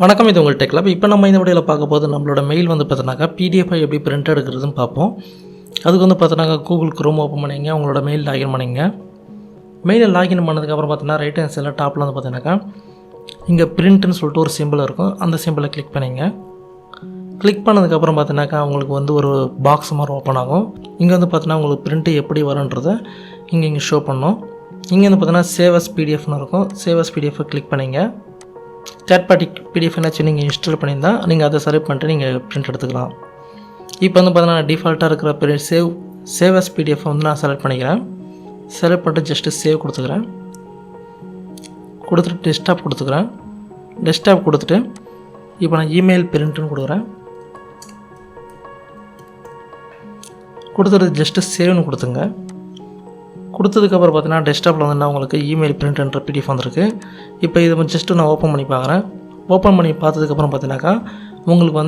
வணக்கம், இது உங்கள் டெக் லேப். இப்போ நம்ம இந்த வீடியோவில் பார்க்க போது நம்மளோட மெயில் வந்து பார்த்தோன்னாக்கா பிடிஎஃபை எப்படி பிரிண்ட் எடுக்கிறதுன்னு பார்ப்போம். அதுக்கு வந்து பார்த்தோன்னாக்கா கூகுள் குரோம் ஓப்பன் பண்ணிங்க, உங்களோட மெயில் லாகின் பண்ணிங்க. மெயிலில் லாகின் பண்ணதுக்கப்புறம் பார்த்தோன்னா ரைட் ஹேண்ட் சைடில் டாப்பில் வந்து பார்த்தீங்கன்னாக்கா இங்கே பிரிண்ட்னு சொல்லிட்டு ஒரு சிம்பிள் இருக்கும். அந்த சிம்பிளை கிளிக் பண்ணிங்க. கிளிக் பண்ணதுக்கப்புறம் பார்த்தீங்கன்னாக்கா உங்களுக்கு வந்து ஒரு பாக்ஸ் மாதிரி ஓப்பன் ஆகும். இங்கே வந்து பார்த்தீங்கன்னா உங்களுக்கு பிரிண்ட்டு எப்படி வரும்ன்றதை இங்கே ஷோ பண்ணோம். இங்கே வந்து பார்த்தீங்கன்னா சேவ் அஸ் பிடிஎஃப்னு இருக்கும். சேவ் அஸ் பிடிஎஃபை கிளிக் பண்ணிங்க. தேர்ட் பார்ட்டி பிடிஎஃப் என்னாச்சும் நீங்கள் இன்ஸ்டால் பண்ணியிருந்தால் நீங்கள் அதை செலக்ட் பண்ணிட்டு நீங்கள் பிரிண்ட் எடுத்துக்கலாம். இப்போ வந்து பார்த்தீங்கன்னா டிஃபால்ட்டாக இருக்கிற சேவ் அஸ் பிடிஎஃப் வந்து நான் செலக்ட் பண்ணிக்கிறேன். செலக்ட் பண்ணிட்டு ஜஸ்ட்டு சேவ் கொடுத்துக்கிறேன். கொடுத்துட்டு டெஸ்க்டாப் கொடுத்துக்கிறேன். டெஸ்க்டாப் கொடுத்துட்டு இப்போ நான் இமெயில் பிரிண்ட்டுன்னு கொடுக்குறேன். கொடுத்துட்டு ஜஸ்ட்டு சேவ்னு கொடுத்துங்க. கொடுத்ததுக்கப்புறம் பார்த்தீங்கன்னா டெஸ்க்டாப்பில் வந்து உங்களுக்கு இமெயில் பிரிண்ட்ன்ற பிடிஎஃப் வந்திருக்கு. இப்போ இதை ஜஸ்ட்டு நான் ஓப்பன் பண்ணி பார்க்குறேன். ஓப்பன் பண்ணி பார்த்ததுக்கப்புறம் பார்த்தீங்கன்னாக்கா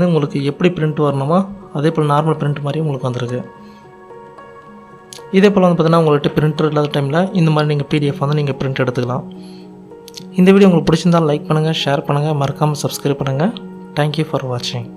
உங்களுக்கு எப்படி பிரிண்ட் வரணுமோ அதே போல் நார்மல் பிரிண்ட் மாதிரி உங்களுக்கு வந்திருக்கு. இதே போல் வந்து பார்த்தீங்கன்னா உங்கள்கிட்ட பிரிண்டர் இல்லாத டைமில் இந்த மாதிரி நீங்கள் பிடிஎஃப் வந்து நீங்கள் பிரிண்ட் எடுத்துக்கலாம். இந்த வீடியோ உங்களுக்கு பிடிச்சிருந்தால் லைக் பண்ணுங்கள், ஷேர் பண்ணுங்கள், மறக்காமல் சப்ஸ்கிரைப் பண்ணுங்கள். தேங்க்யூ ஃபார் வாட்சிங்.